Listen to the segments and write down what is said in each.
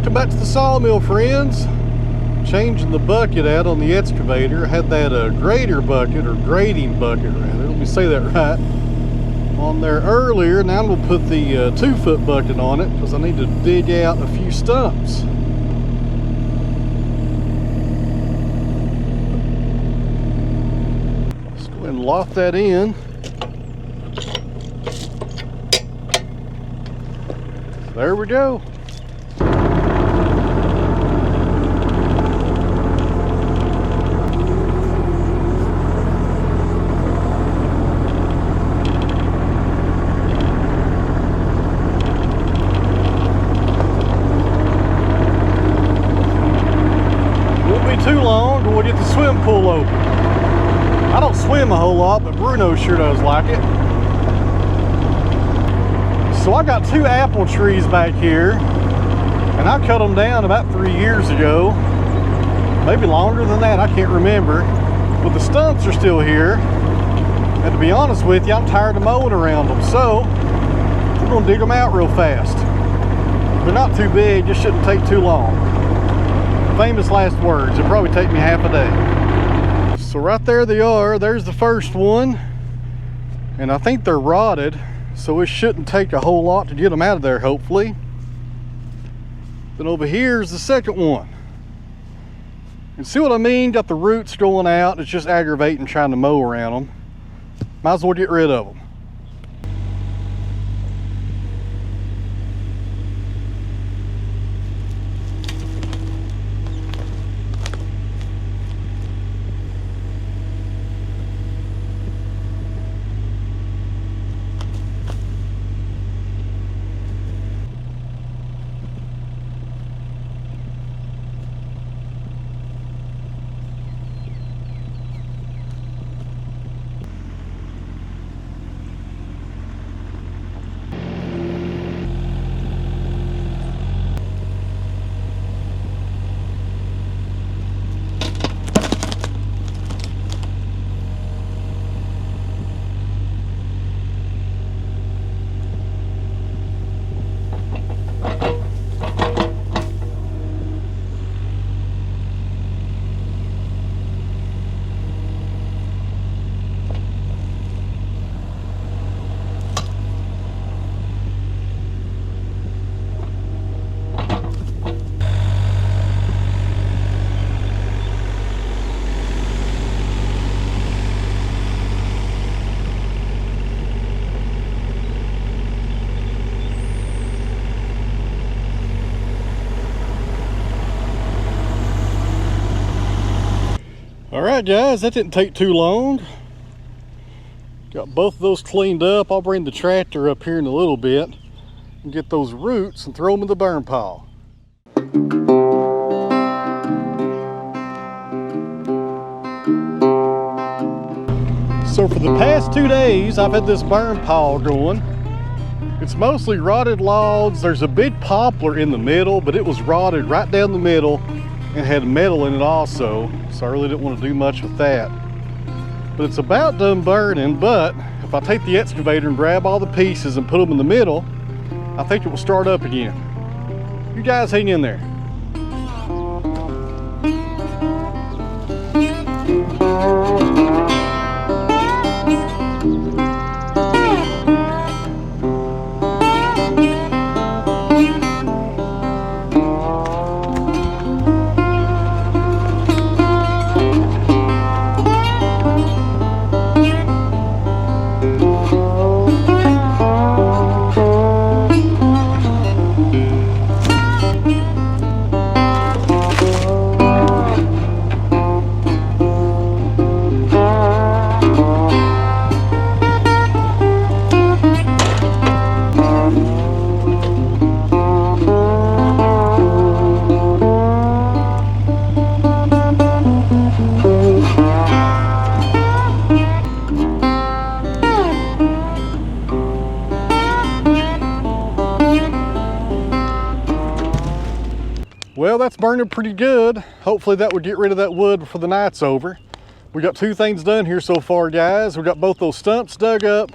Welcome back to the sawmill, friends. Changing the bucket out on the excavator. I had that grader bucket, or grading bucket rather, let me say that right, on there earlier. Now I'm going to put the 2-foot bucket on it because I need to dig out a few stumps. Let's go ahead and lock that in. There we go. Too long, and we'll get the swim pool open. I don't swim a whole lot, but Bruno sure does like it. So I got 2 apple trees back here, and I cut them down about 3 years ago. Maybe longer than that, I can't remember. But the stumps are still here, and to be honest with you, I'm tired of mowing around them, so we're gonna dig them out real fast. They're not too big, just shouldn't take too long. Famous last words. It'll probably take me half a day. So right there they are. There's the first one, and I think they're rotted, so it shouldn't take a whole lot to get them out of there, hopefully. Then over here is the second one. And see what I mean? Got the roots going out. It's just aggravating trying to mow around them. Might as well get rid of them. Alright guys, that didn't take too long. Got both of those cleaned up. I'll bring the tractor up here in a little bit and get those roots and throw them in the burn pile. So for the past 2 days, I've had this burn pile going. It's mostly rotted logs. There's a big poplar in the middle, but it was rotted right down the middle and had metal in it also, so I really didn't want to do much with that. But it's about done burning, but if I take the excavator and grab all the pieces and put them in the middle, I think it will start up again. You guys hang in there. Well, that's burning pretty good. Hopefully that would get rid of that wood before the night's over. We got 2 things done here so far, guys. We got both those stumps dug up,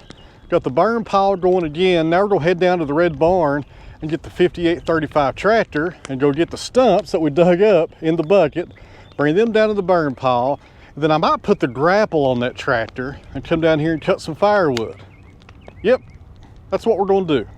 got the burn pile going again. Now we're gonna head down to the red barn and get the 5835 tractor and go get the stumps that we dug up in the bucket, bring them down to the burn pile, and then I might put the grapple on that tractor and come down here and cut some firewood. Yep, that's what we're going to do.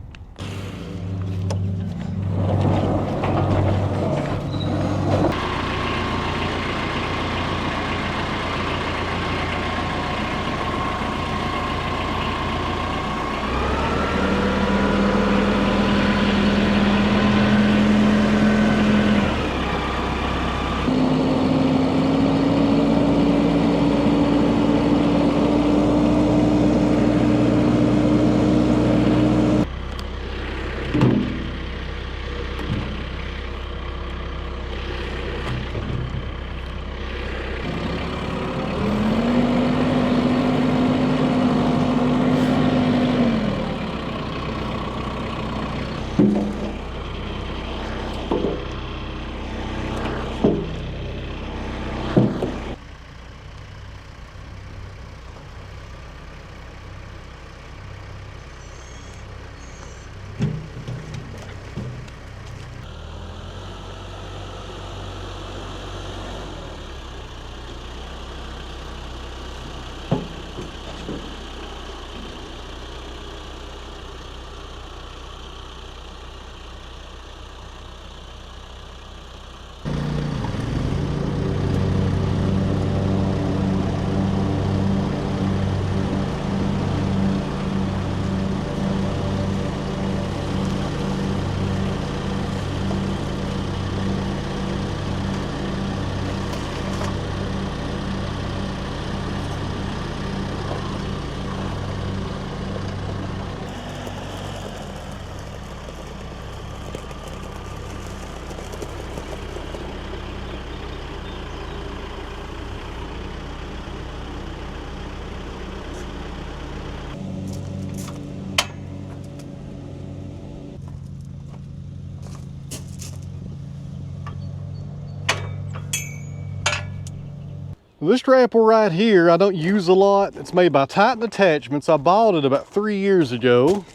This grapple right here, I don't use a lot. It's made by Titan Attachments. I bought it about 3 years ago.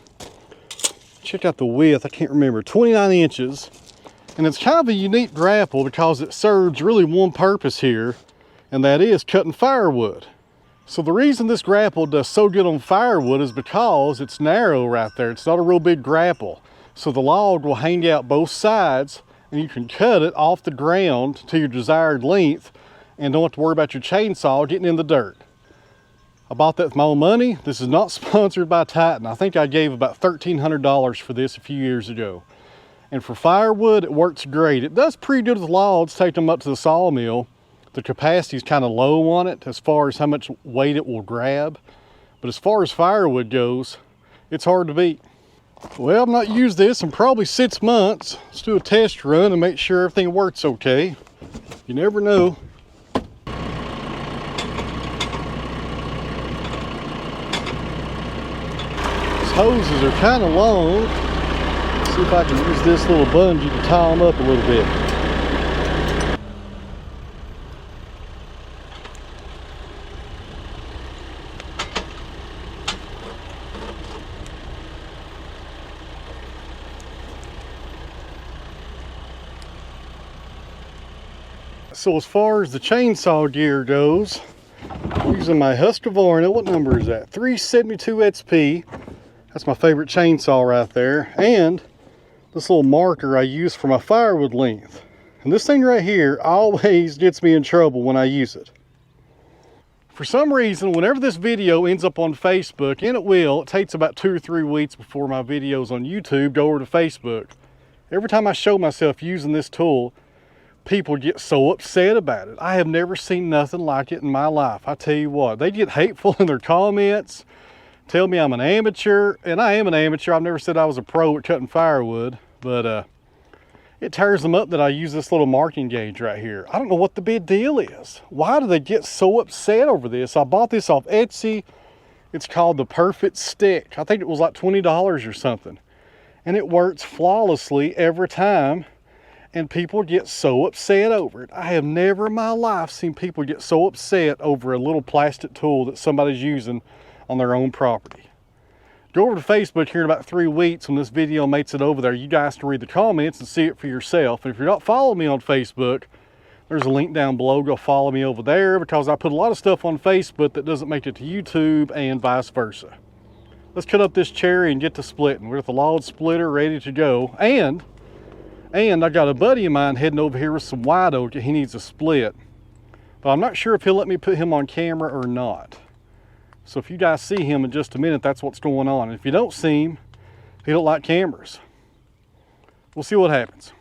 Check out the width, I can't remember, 29 inches. And it's kind of a unique grapple because it serves really one purpose here, and that is cutting firewood. So the reason this grapple does so good on firewood is because it's narrow right there. It's not a real big grapple. So the log will hang out both sides and you can cut it off the ground to your desired length and don't have to worry about your chainsaw getting in the dirt. I bought that with my own money. This is not sponsored by Titan. I think I gave about $1,300 for this a few years ago. And for firewood, it works great. It does pretty good with logs, take them up to the sawmill. The capacity is kind of low on it as far as how much weight it will grab. But as far as firewood goes, it's hard to beat. Well, I've not used this in probably 6 months. Let's do a test run and make sure everything works okay. You never know. Hoses are kind of long. Let's see if I can use this little bungee to tie them up a little bit. So as far as the chainsaw gear goes, I'm using my Husqvarna. What number is that? 372 XP. That's my favorite chainsaw right there. And this little marker I use for my firewood length. And this thing right here always gets me in trouble when I use it. For some reason, whenever this video ends up on Facebook, and it will, it takes about 2 or 3 weeks before my videos on YouTube go over to Facebook. Every time I show myself using this tool, people get so upset about it. I have never seen nothing like it in my life. I tell you what, they get hateful in their comments, tell me I'm an amateur, and I am an amateur. I've never said I was a pro at cutting firewood, but it tears them up that I use this little marking gauge right here. I don't know what the big deal is. Why do they get so upset over this? I bought this off Etsy. It's called the Perfect Stick. I think it was like $20 or something. And it works flawlessly every time. And people get so upset over it. I have never in my life seen people get so upset over a little plastic tool that somebody's using on their own property. Go over to Facebook here in about 3 weeks when this video makes it over there. You guys can read the comments and see it for yourself. And if you're not following me on Facebook, there's a link down below. Go follow me over there, because I put a lot of stuff on Facebook that doesn't make it to YouTube and vice versa. Let's cut up this cherry and get to splitting. We're at the log splitter ready to go. And I got a buddy of mine heading over here with some white oak that he needs a split. But I'm not sure if he'll let me put him on camera or not. So if you guys see him in just a minute, that's what's going on. And if you don't see him, he don't like cameras. We'll see what happens.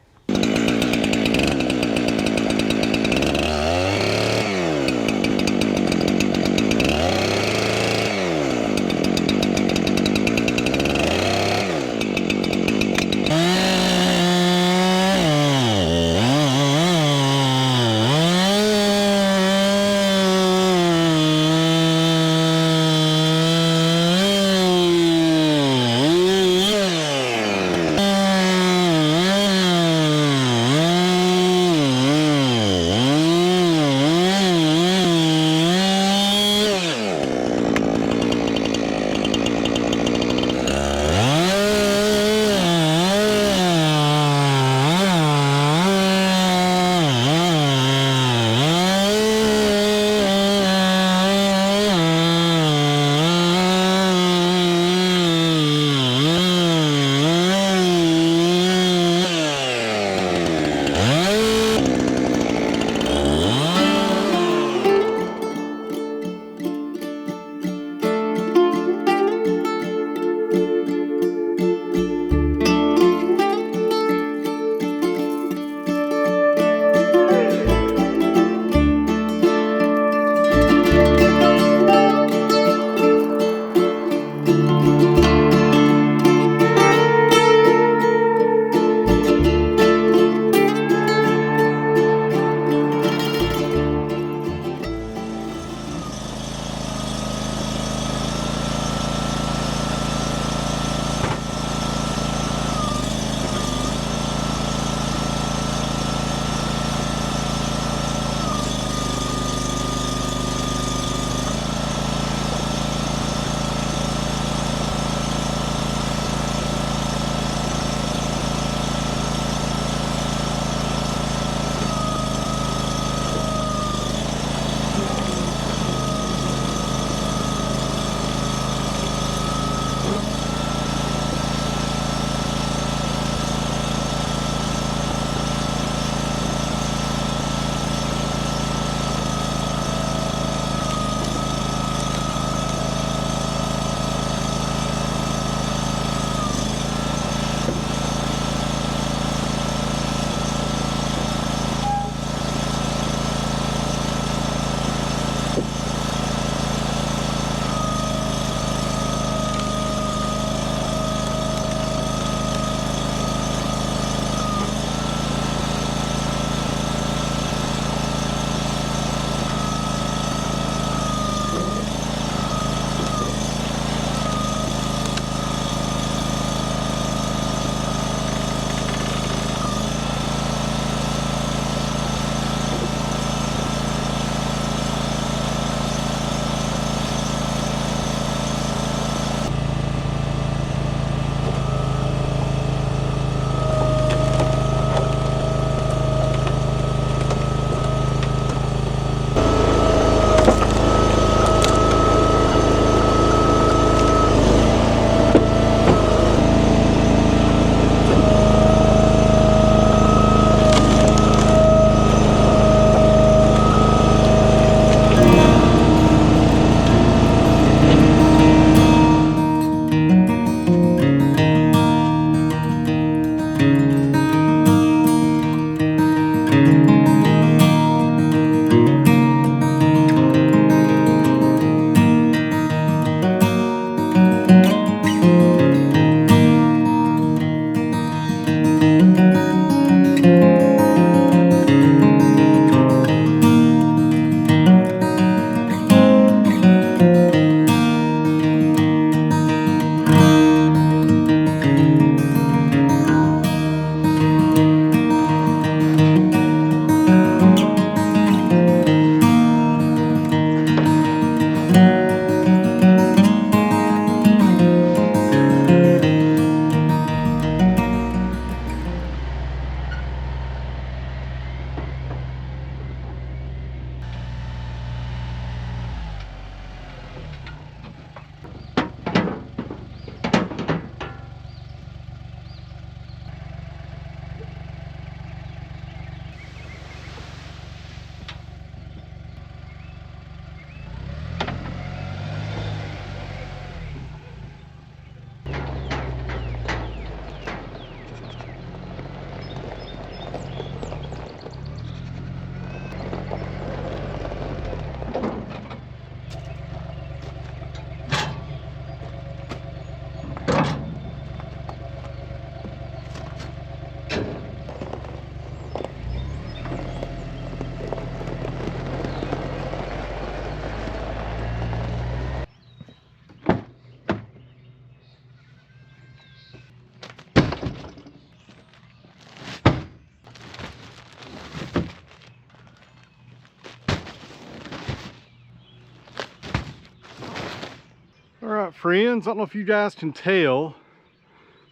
All right, friends, I don't know if you guys can tell,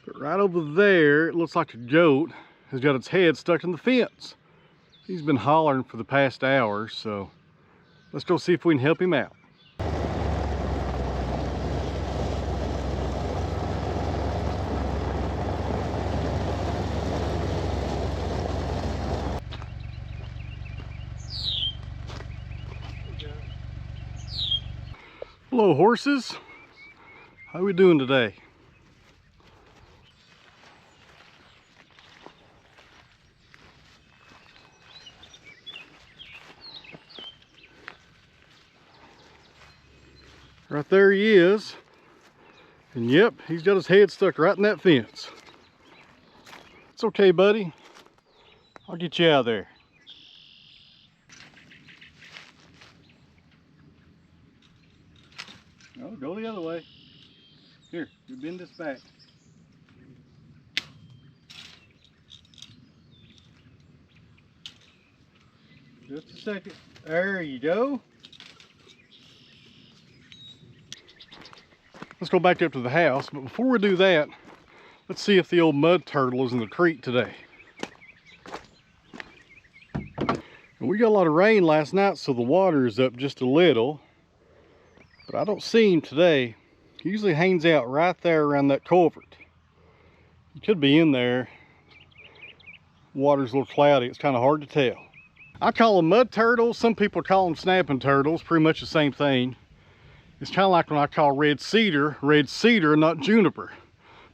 but right over there, it looks like a goat has got its head stuck in the fence. He's been hollering for the past hour, so let's go see if we can help him out. Hello, horses. How are we doing today? Right there he is. And yep, he's got his head stuck right in that fence. It's okay, buddy. I'll get you out of there. No, go the other way. Here, you bend this back. Just a second. There you go. Let's go back up to the house, but before we do that, let's see if the old mud turtle is in the creek today. And we got a lot of rain last night, so the water is up just a little, but I don't see him today. He usually hangs out right there around that culvert. He could be in there. Water's a little cloudy, it's kind of hard to tell. I call them mud turtles, some people call them snapping turtles, pretty much the same thing. It's kind of like when I call red cedar, not juniper.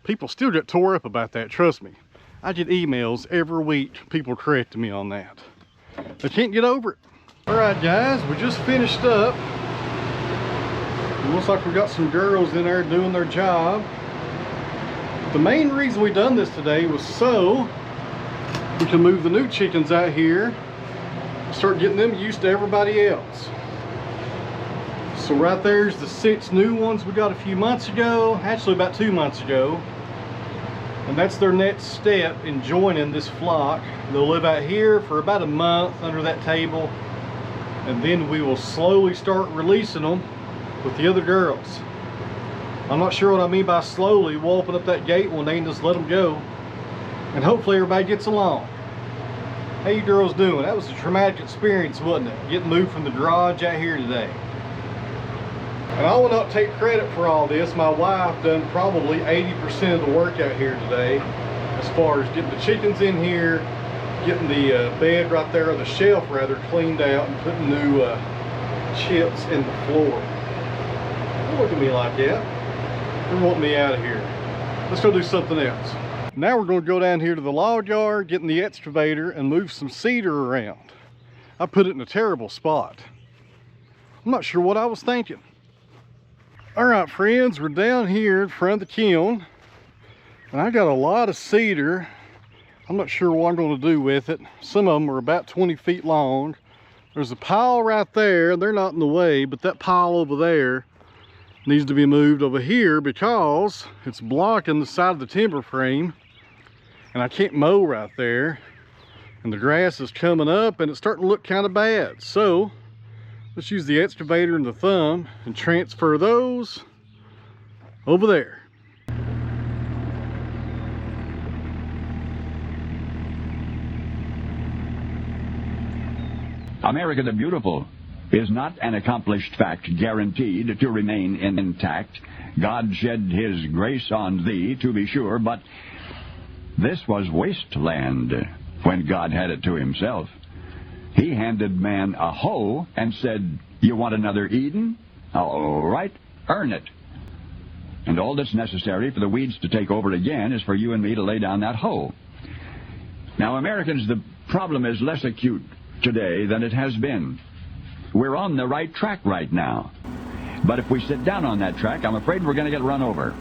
People still get tore up about that, trust me. I get emails every week, people correcting me on that. They can't get over it. All right, guys, we just finished up. It looks like we got some girls in there doing their job. The main reason we done this today was so we can move the new chickens out here and start getting them used to everybody else. So right there's the 6 new ones we got a few months ago, actually about 2 months ago. And that's their next step in joining this flock. They'll live out here for about a month under that table, and then we will slowly start releasing them with the other girls. I'm not sure what I mean by slowly. We'll open up that gate one day and just let them go, and hopefully everybody gets along. How you girls doing? That was a traumatic experience, wasn't it? Getting moved from the garage out here today. And I will not take credit for all this. My wife done probably 80% of the work out here today, as far as getting the chickens in here, getting the bed right there, or the shelf rather, cleaned out, and putting new chips in the floor. Don't look at me like that. You're wanting me out of here. Let's go do something else. Now we're going to go down here to the log yard, get in the excavator, and move some cedar around. I put it in a terrible spot. I'm not sure what I was thinking. All right, friends, we're down here in front of the kiln, and I got a lot of cedar. I'm not sure what I'm going to do with it. Some of them are about 20 feet long. There's a pile right there. They're not in the way, but that pile over there needs to be moved over here because it's blocking the side of the timber frame, and I can't mow right there, and the grass is coming up and it's starting to look kind of bad. So let's use the excavator and the thumb and transfer those over there. America the Beautiful is not an accomplished fact guaranteed to remain intact. God shed his grace on thee, to be sure, but this was wasteland when God had it to himself. He handed man a hoe and said, "You want another Eden? All right, earn it." And all that's necessary for the weeds to take over again is for you and me to lay down that hoe. Now, Americans, the problem is less acute today than it has been. We're on the right track right now. But if we sit down on that track, I'm afraid we're going to get run over.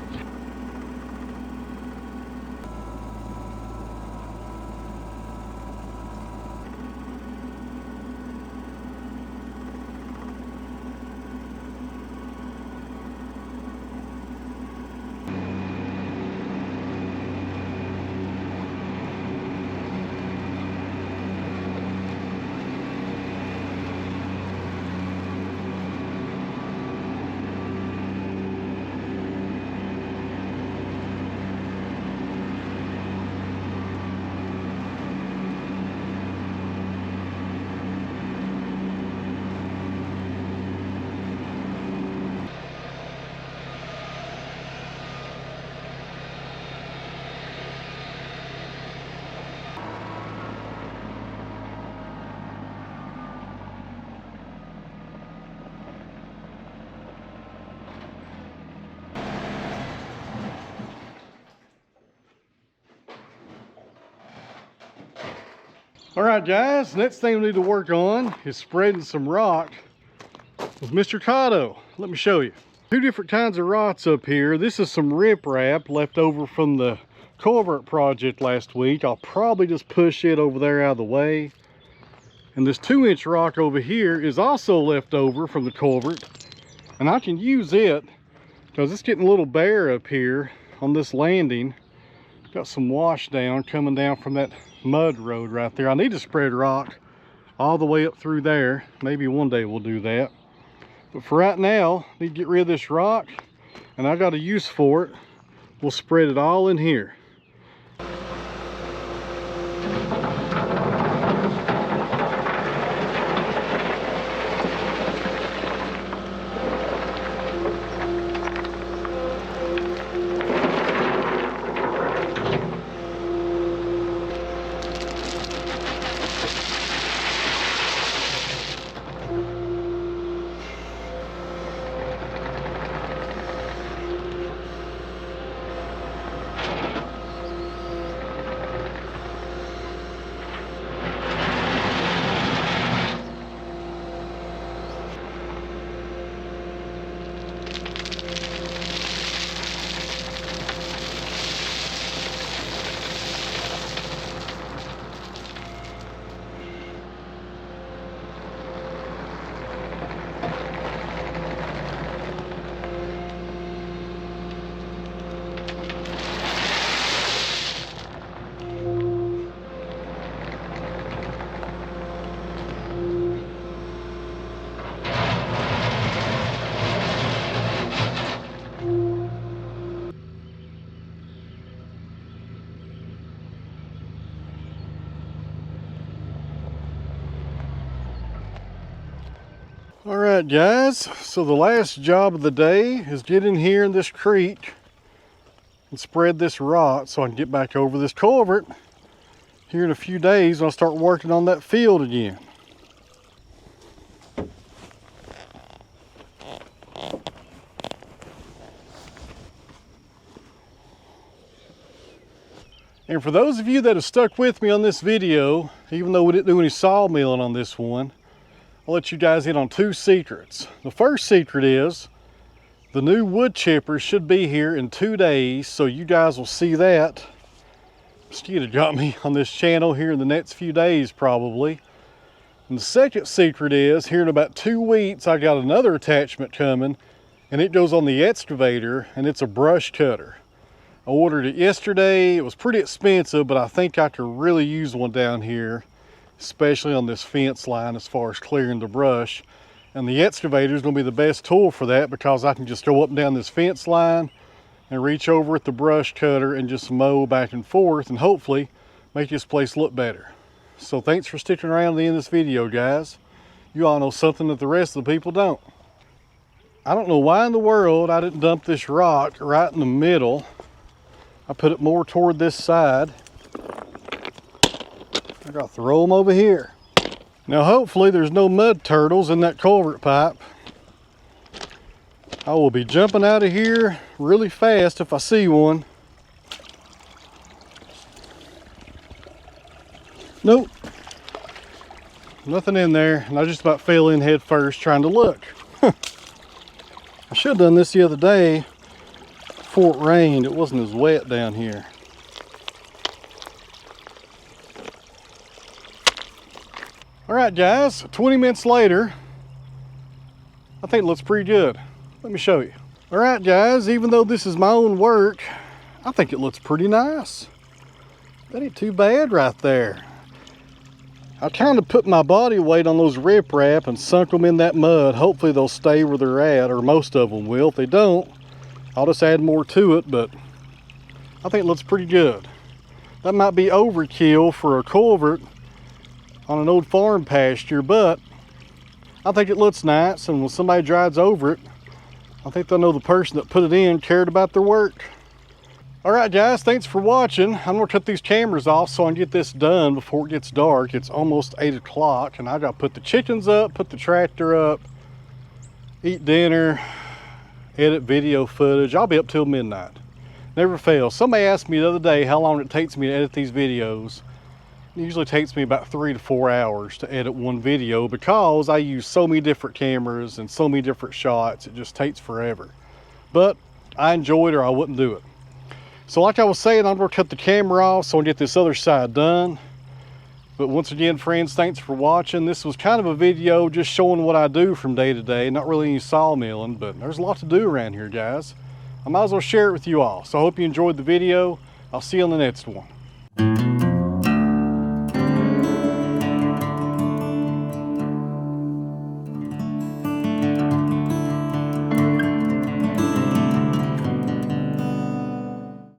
All right, guys, next thing we need to work on is spreading some rock with Mr. Cotto. Let me show you. Two different kinds of rocks up here. This is some riprap left over from the culvert project last week. I'll probably just push it over there out of the way. And this 2-inch rock over here is also left over from the culvert. And I can use it because it's getting a little bare up here on this landing. Got some wash down coming down from that mud road right there. I need to spread rock all the way up through there. Maybe one day we'll do that. But for right now, I need to get rid of this rock, and I got a use for it. We'll spread it all in here. All right, guys, so the last job of the day is get in here in this creek and spread this rock so I can get back over this culvert here in a few days. I'll start working on that field again. And for those of you that have stuck with me on this video, even though we didn't do any sawmilling on this one, I'll let you guys in on 2 secrets. The first secret is the new wood chipper should be here in 2 days, so you guys will see that. Mosquito got me on this channel here in the next few days probably. And the second secret is here in about 2 weeks I got another attachment coming, and it goes on the excavator, and it's a brush cutter. I ordered it yesterday. It was pretty expensive, but I think I could really use one down here, especially on this fence line as far as clearing the brush. And the excavator is going to be the best tool for that because I can just go up and down this fence line and reach over with the brush cutter and just mow back and forth and hopefully make this place look better. So thanks for sticking around to the end of this video, guys. You all know something that the rest of the people don't. I don't know why in the world I didn't dump this rock right in the middle. I put it more toward this side. I gotta throw them over here. Now hopefully there's no mud turtles in that culvert pipe. I will be jumping out of here really fast if I see one. Nope. Nothing in there, and I just about fell in head first trying to look. I should have done this the other day before it rained. It wasn't as wet down here. All right, guys, 20 minutes later, I think it looks pretty good. Let me show you. All right, guys, even though this is my own work, I think it looks pretty nice. That ain't too bad right there. I kind of put my body weight on those riprap and sunk them in that mud. Hopefully they'll stay where they're at, or most of them will. If they don't, I'll just add more to it, but I think it looks pretty good. That might be overkill for a culvert on an old farm pasture, but I think it looks nice, and when somebody drives over it, I think they'll know the person that put it in cared about their work. All right, guys, thanks for watching. I'm gonna cut these cameras off so I can get this done before it gets dark. It's almost 8 o'clock, and I gotta put the chickens up, put the tractor up, eat dinner, edit video footage. I'll be up till midnight. Never fails. Somebody asked me the other day how long it takes me to edit these videos. usually takes me about 3 to 4 hours to edit one video because I use so many different cameras and so many different shots. It just takes forever. But I enjoy it or I wouldn't do it. So like I was saying, I'm gonna cut the camera off so I can get this other side done. But once again, friends, thanks for watching. This was kind of a video just showing what I do from day to day. Not really any sawmilling, but there's a lot to do around here, guys. I might as well share it with you all. So I hope you enjoyed the video. I'll see you on the next one.